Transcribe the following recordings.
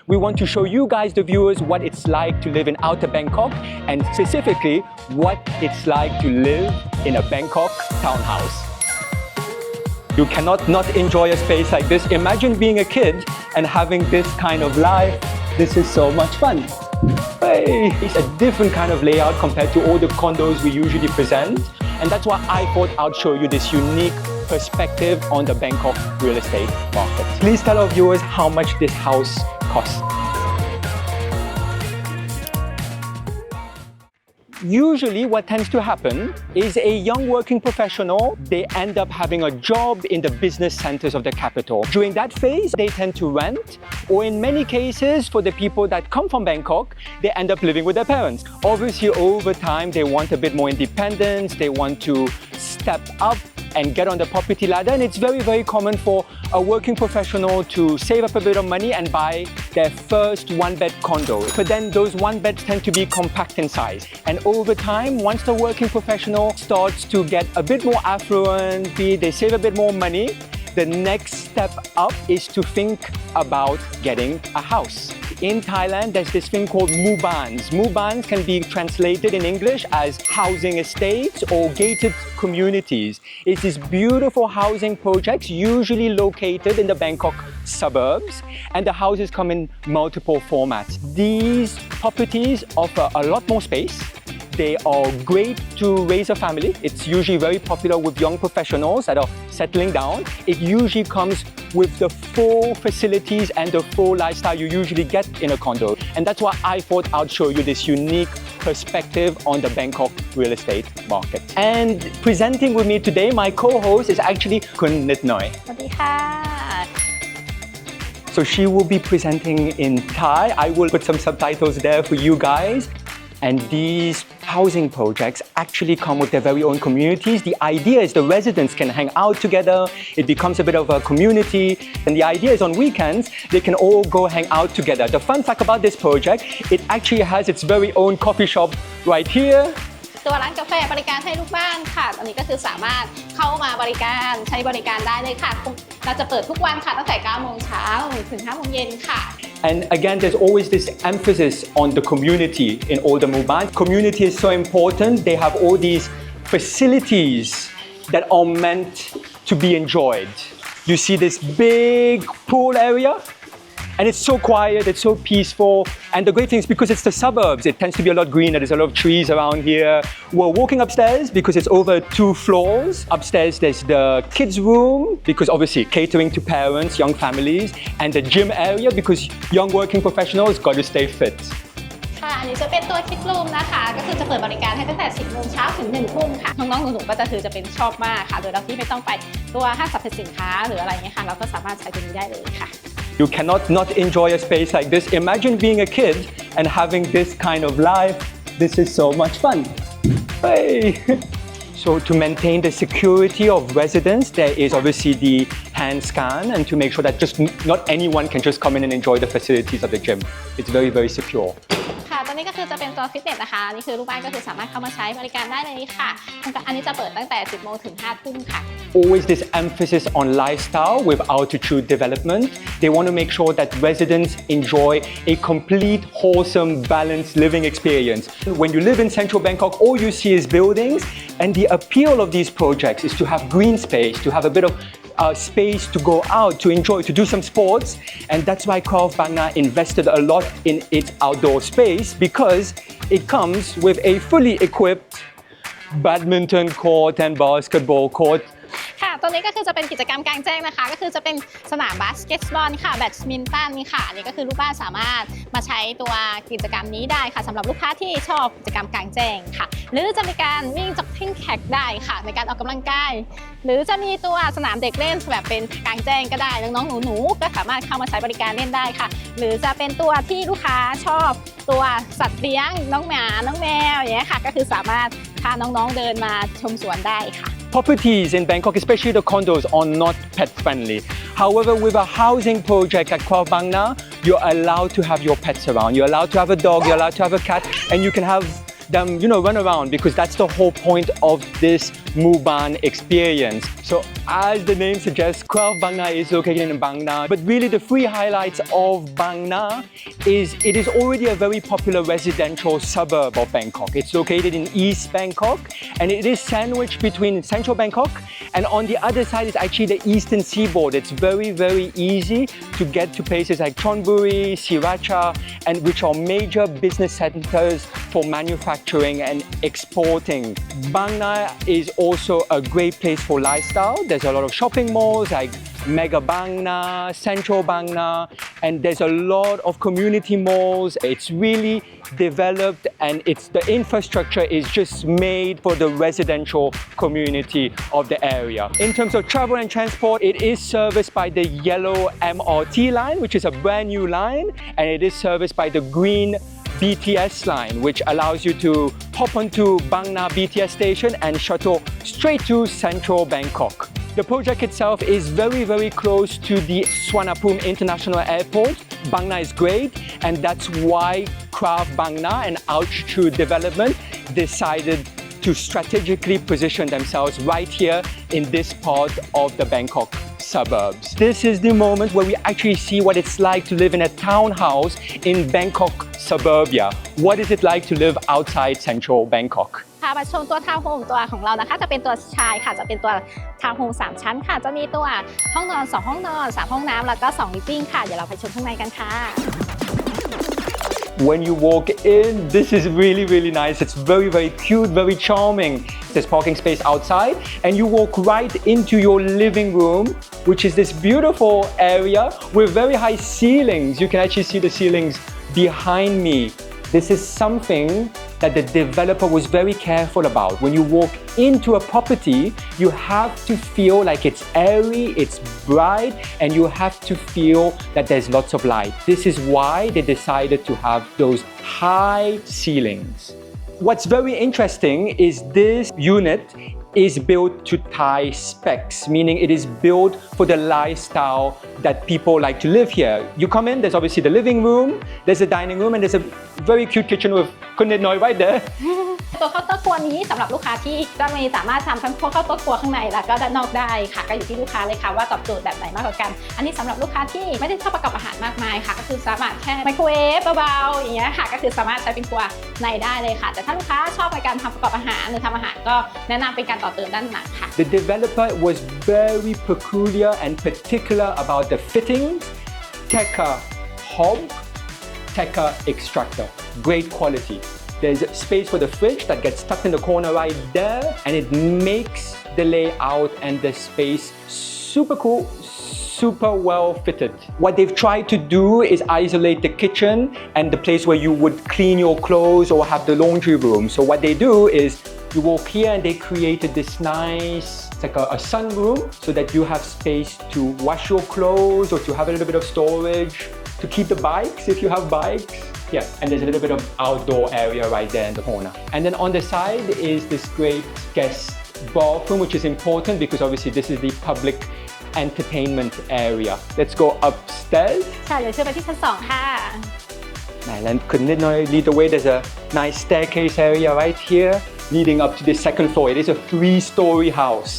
We want to show you guys, the viewers, what it's like to live in outer Bangkok, and specifically what it's like to live in a Bangkok townhouse. You cannot not enjoy a space like this. Imagine being a kid and having this kind of life. This is so much fun. Hey, it's a different kind of layout compared to all the condos we usually present. And that's why I thought I'd show you this unique perspective on the Bangkok real estate market. Please tell our viewers how much this house costs. Usually what tends to happen is a young working professional, they end up having a job in the business centers of the capital. During that phase, they tend to rent, or in many cases, for the people that come from Bangkok, they end up living with their parents. Obviously, over time, they want a bit more independence, they want to step up and get on the property ladder, and it's very, very common for a working professional to save up a bit of money and buy their first one-bed condo. But then those one-beds tend to be compact in size. And over time, once the working professional starts to get a bit more affluent, they save a bit more money, the next step up is to think about getting a house. In Thailand, there's this thing called muans. Muans can be translated in English as housing estates or gated communities. It's these beautiful housing projects, usually located in the Bangkok suburbs, and the houses come in multiple formats. These properties offer a lot more space. They are great to raise a family. It's usually very popular with young professionals that are settling down. It usually comes with the full facilities and the full lifestyle you usually get in a condo. And that's why I thought I'd show you this unique perspective on the Bangkok real estate market. And presenting with me today, my co-host is actually Kun Nitnoy. สวัสดีค่ะ So she will be presenting in Thai. I will put some subtitles there for you guys. And these housing projects actually come with their very own communities. The idea is the residents can hang out together. It becomes a bit of a community. And the idea is on weekends, they can all go hang out together. The fun fact about this project, it actually has its very own coffee shop right here. ตัวร้านกาแฟบริการให้ลูกบ้านค่ะตอนนี้ก็คือสามารถเข้ามาบริการใช้บริการได้เลยค่ะเราจะเปิดทุกวันค่ะตั้งแต่ 9 โมงเช้าถึง 5 โมงเย็นค่ะ And again, there's always this emphasis on the community in all the muans. Community is so important. They have all these facilities that are meant to be enjoyed. You see this big pool area? And it's so quiet, it's so peaceful. And the great thing is because it's the suburbs, it tends to be a lot greener. There's a lot of trees around here. We're walking upstairs because it's over 2 floors. Upstairs, there's the kids' room because obviously catering to parents, young families, and the gym area because young working professionals got to stay fit. ค่ะอันนี้จะเป็นตัวคิดรูมนะคะก็คือจะเปิดบริการให้ตั้งแต่ 10 โมงเช้าถึง 1 ทุ่มค่ะน้องๆหนูๆก็จะคือจะเป็นชอบมากค่ะโดยเราที่ไม่ต้องไปตัวห้างสรรพสินค้าหรืออะไรเงี้ยค่ะเราก็สามารถใช้ตัวนี้ได้เลยค่ะ You cannot not enjoy a space like this. Imagine being a kid and having this kind of life. This is so much fun. Hey. So to maintain the security of residents, there is obviously the hand scan and to make sure that just not anyone can just come in and enjoy the facilities of the gym. It's very, very secure. ค่ะตอนนี้ก็คือจะเป็นตัวฟิตเนสนะคะนี่คือลูกบ้านก็คือสามารถเข้ามาใช้บริการได้เลยค่ะอันนี้จะเปิดตั้งแต่ 10 โมงถึง 5 ทุ่มค่ะ Always this emphasis on lifestyle with altitude development. They want to make sure that residents enjoy a complete, wholesome, balanced living experience. When you live in Central Bangkok, all you see is buildings, and the appeal of these projects is to have green space, to have a bit of space to go out, to enjoy, to do some sports. And that's why Bangna invested a lot in its outdoor space because it comes with a fully equipped badminton court and basketball court. ค่ะตัวนี้ก็คือจะเป็นกิจกรรมกลางแจ้งนะคะก็คือจะเป็นสนามบาสเกตบอลค่ะแบดมินตันค่ะอันนี้ก็คือลูกบ้านสามารถมาใช้ตัวกิจกรรมนี้ได้ค่ะสำหรับลูกค้าที่ชอบกิจกรรมกลางแจ้งค่ะหรือจะมีการวิ่งจ็อกกิ้งแท็กได้ค่ะในการออกกำลังกายหรือจะมีตัวสนามเด็กเล่นแบบเป็นกลางแจ้งก็ได้น้องๆหนูๆก็สามารถเข้ามาใช้บริการเล่นได้ค่ะหรือจะเป็นตัวที่ลูกค้าชอบตัวสัตว์เลี้ยงน้องหมาน้องแมวอย่างเงี้ยค่ะก็คือสามารถพาน้องๆเดินมาชมสวนได้ค่ะ Properties in Bangkok, especially the condos, are not pet friendly. However, with a housing project at Bangna, you're allowed to have your pets around. You're allowed to have a dog, you're allowed to have a cat, and you can have them, run around because that's the whole point of this Muban experience. So as the name suggests, Krav Bangna is located in Bangna, but really the three highlights of Bangna is it is already a very popular residential suburb of Bangkok. It's located in East Bangkok and it is sandwiched between Central Bangkok and on the other side is actually the eastern seaboard. It's very, very easy to get to places like Chonburi, Sriracha, and which are major business centers for manufacturing and exporting. Bangna is also a great place for lifestyle. There's a lot of shopping malls like Mega Bangna, Central Bangna, and there's a lot of community malls. It's really developed and the infrastructure is just made for the residential community of the area. In terms of travel and transport, it is serviced by the yellow MRT line, which is a brand new line, and it is serviced by the green BTS line, which allows you to hop onto Bangna BTS station and shuttle straight to Central Bangkok. The project itself is very, very close to the Suvarnabhumi International Airport. Bangna is great, and that's why Krav Bangna and Altitude Development decided to strategically position themselves right here in this part of the Bangkok suburbs. This is the moment where we actually see what it's like to live in a townhouse in Bangkok suburbia. What is it like to live outside Central Bangkok? พามาชมตัวทาวน์โฮมตัวของเรานะคะจะเป็นตัวชายค่ะจะเป็นตัวทาวน์โฮม3ชั้นค่ะจะมีตัวห้องนอน2ห้องนอน3ห้องน้ำแล้วก็2ลิฟวิ่งค่ะเดี๋ยวเราไปชมข้างในกันค่ะ When you walk in, this is really, really nice. It's very, very cute, very charming. There's parking space outside and you walk right into your living room, which is this beautiful area with very high ceilings. You can actually see the ceilings behind me. This is something that the developer was very careful about. When you walk into a property, you have to feel like it's airy, it's bright, and you have to feel that there's lots of light. This is why they decided to have those high ceilings. What's very interesting is this unit is built to Thai specs, meaning it is built for the lifestyle that people like to live here. You come in, there's obviously the living room, there's a dining room, and there's a very cute kitchen with Kunit Noi right there. ตัวเคาน์เตอร์ครัวนี้สำหรับลูกค้าที่ก็มีสามารถทำทั้งพวกเคาน์เตอร์ครัวข้างในแล้วก็ด้านนอกได้ค่ะก็อยู่ที่ลูกค้าเลยค่ะว่าตอบโจทย์แบบไหนมากกว่ากันอันนี้สำหรับลูกค้าที่ไม่ได้ชอบประกอบอาหารมากมายค่ะก็คือสามารถแค่ไมโครเวฟเบาๆอย่างเงี้ยค่ะก็คือสามารถใช้เป็นครัวในได้เลยค่ะแต่ถ้าลูกค้าชอบในการทำประกอบอาหารหรือทำอาหารก็แนะนำเป็นการต่อเติมด้านหลังค่ะ The developer was very peculiar and particular about the fittings. Tekka hob, Tekka extractor, great quality. There's space for the fridge that gets tucked in the corner right there, and it makes the layout and the space super cool, super well fitted. What they've tried to do is isolate the kitchen and the place where you would clean your clothes or have the laundry room. So what they do is you walk here and they created this nice, it's like a sunroom so that you have space to wash your clothes or to have a little bit of storage, to keep the bikes if you have bikes. Yeah, and there's a little bit of outdoor area right there in the corner. And then on the side is this great guest bathroom, which is important because obviously this is the public entertainment area. Let's go upstairs. ใช่เดี๋ยวเชิญไปที่ชั้น2ค่ะ And couldn't lead the way. There's a nice staircase area right here leading up to the second floor. It is a 3-story house.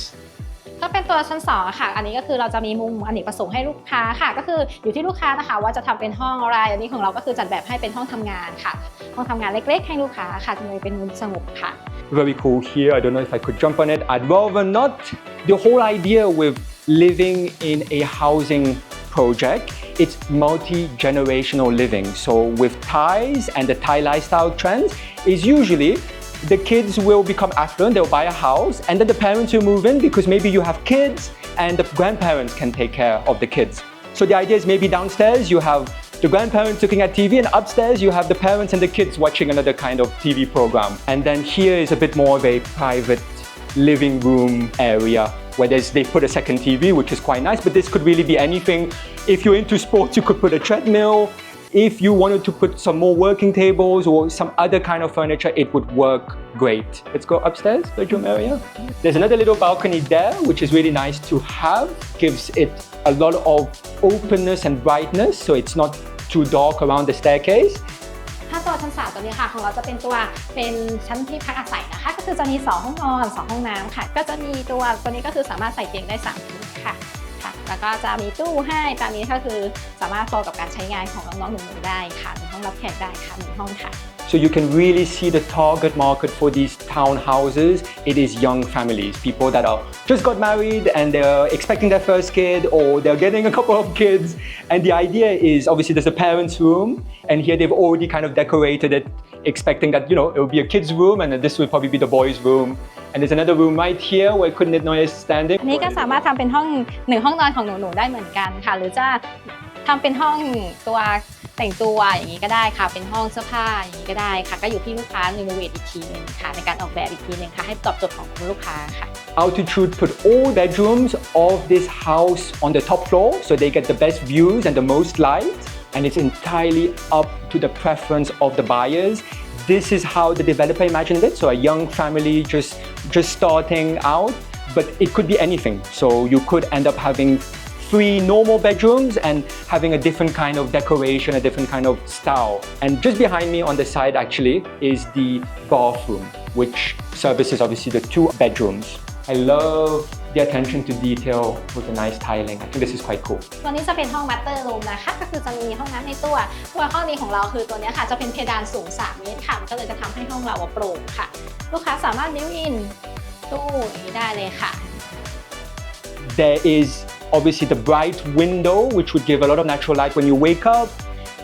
ก็เป็นตัวชั้น2ค่ะอันนี้ก็คือเราจะมีมุมอเนกประสงค์ให้ลูกค้าค่ะก็คืออยู่ที่ลูกค้านะคะว่าจะทำเป็นห้องอะไรอันนี้ของเราก็คือจัดแบบให้เป็นห้องทำงานค่ะห้องทำงานเล็กๆให้ลูกค้าค่ะจะเป็นมุมสงบค่ะ Very cool here. I don't know if I could jump on it. I'd rather not. The whole idea with living in a housing project, it's multi-generational living. So with Thais and the Thai lifestyle trends is usually the kids will become affluent, they'll buy a house, and then the parents will move in because maybe you have kids and the grandparents can take care of the kids. So the idea is maybe downstairs you have the grandparents looking at TV and upstairs you have the parents and the kids watching another kind of TV program. And then here is a bit more of a private living room area where they put a second TV, which is quite nice, but this could really be anything. If you're into sports, you could put a treadmill. If you wanted to put some more working tables or some other kind of furniture, it would work great. Let's go upstairs, bedroom area. There's another little balcony there, which is really nice to have. Gives it a lot of openness and brightness, so it's not too dark around the staircase. ถ้าตัวชั้น3ตัวนี้ค่ะของเราจะเป็นตัวเป็นชั้นที่พักอาศัยนะคะก็คือจะมี2ห้องนอน2ห้องน้ำค่ะก็จะมีตัวนี้ก็คือสามารถใส่เตียงได้3ชุดค่ะแล้วก็จะมีตู้ให้ตามนี้ก็คือสามารถโฟล์กับการใช้งานของน้องๆหนูๆได้ค่ะ1ห้องรับแขกได้ค่ะ1ห้องค่ะ So you can really see the target market for these townhouses. It is young families, people that are just got married and they're expecting their first kid or they're getting a couple of kids. And the idea is obviously there's a parent's room and here they've already kind of decorated it, expecting that, you know, it will be a kid's room and then this will probably be the boys' room. And there's another room right here where Kunit Noy is standing. นี่ก็สามารถทำเป็นห้องห้องนอนของหนูๆได้เหมือนกันค่ะหรือจะทำเป็นห้องตัวแต่งตัวอย่างนี้ก็ได้ค่ะเป็นห้องเสื้อผ้าอย่างนี้ก็ได้ค่ะก็อยู่ที่ลูกค้ารีโนเวทอีกทีนึงค่ะในการออกแบบอีกทีนึงค่ะให้ตอบโจทย์ของลูกค้าค่ะ Altitude put all bedrooms of this house on the top floor so they get the best views and the most light, and it's entirely up to the preference of the buyers. This is how the developer imagined it, so a young family just starting out, but it could be anything. So you could end up having 3 normal bedrooms and having a different kind of decoration, a different kind of style. And just behind me on the side actually is the bathroom, which services obviously the 2 bedrooms. I love the attention to detail with the nice tiling. I think this is quite cool. ตัวนี้จะเป็นห้อง master room นะคะก็คือจะมีห้องน้ำในตัวห้องนี้ของเราคือตัวนี้ค่ะจะเป็นเพดานสูง3 เมตรค่ะก็เลยจะทำให้ห้องเราโปร่งค่ะลูกค้าสามารถ built in ตู้อย่างนี้ได้เลยค่ะ There is obviously the bright window which would give a lot of natural light when you wake up,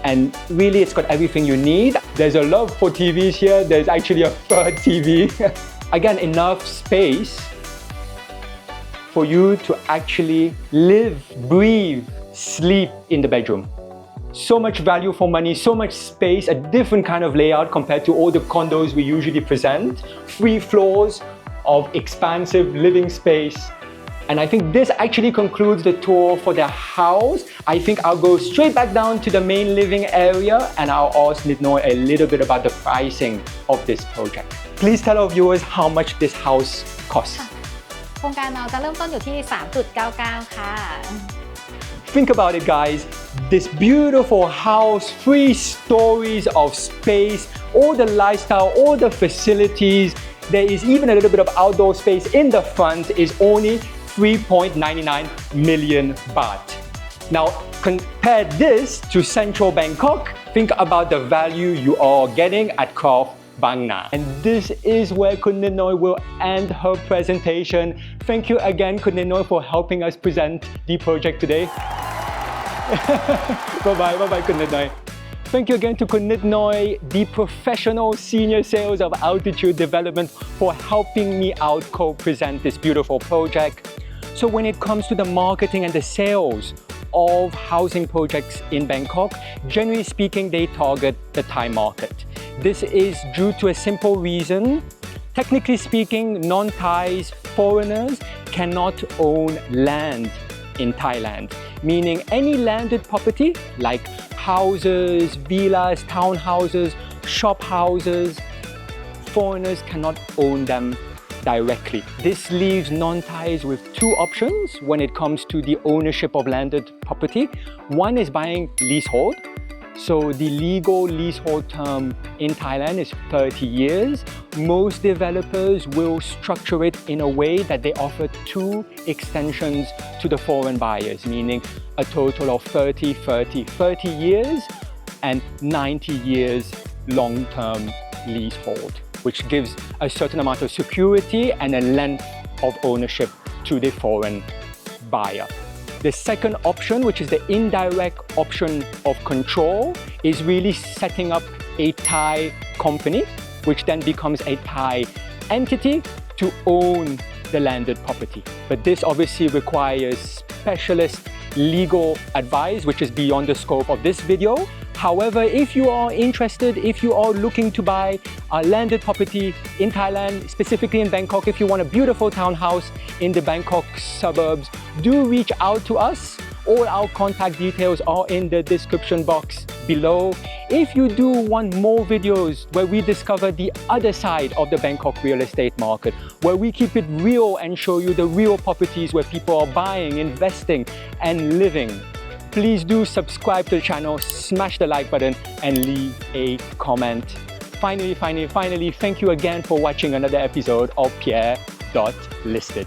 and really it's got everything you need. There's a love for TVs here. There's actually a 3rd TV. Again, enough space for you to actually live, breathe, sleep in the bedroom. So much value for money, so much space, a different kind of layout compared to all the condos we usually present. 3 floors of expansive living space. And I think this actually concludes the tour for the house. I think I'll go straight back down to the main living area and I'll ask Nitnoy a little bit about the pricing of this project. Please tell our viewers how much this house costs. โครงการเราจะเริ่มต้นอยู่ที่ 3.99 ค่ะ Think about it, guys. This beautiful house, 3 stories of space, all the lifestyle, all the facilities. There is even a little bit of outdoor space in the front is only 3.99 million baht. Now, compare this to Central Bangkok. Think about the value you are getting at Bangna. And this is where Kun Ninoy will end her presentation. Thank you again, Kun Ninoy, for helping us present the project today. Bye-bye, Kun Ninoy. Thank you again to Kun Nitnoy, the professional senior sales of Altitude Development, for helping me out co-present this beautiful project. So when it comes to the marketing and the sales of housing projects in Bangkok, generally speaking, they target the Thai market. This is due to a simple reason. Technically speaking, non-Thais, foreigners cannot own land in Thailand, meaning any landed property like houses, villas, townhouses, shop houses, foreigners cannot own them directly. This leaves non-Thais with 2 options when it comes to the ownership of landed property. One is buying leasehold. So the legal leasehold term in Thailand is 30 years. Most developers will structure it in a way that they offer 2 extensions to the foreign buyers, meaning a total of 30 years and 90 years long-term leasehold, which gives a certain amount of security and a length of ownership to the foreign buyer. The second option, which is the indirect option of control, is really setting up a Thai company, which then becomes a Thai entity to own the landed property. But this obviously requires specialist legal advice, which is beyond the scope of this video. However, if you are interested, if you are looking to buy a landed property in Thailand, specifically in Bangkok, if you want a beautiful townhouse in the Bangkok suburbs, do reach out to us. All our contact details are in the description box below. If you do want more videos where we discover the other side of the Bangkok real estate market, where we keep it real and show you the real properties where people are buying, investing, and living, Please do subscribe to the channel, smash the like button, and leave a comment. Finally, thank you again for watching another episode of Pierre.listed.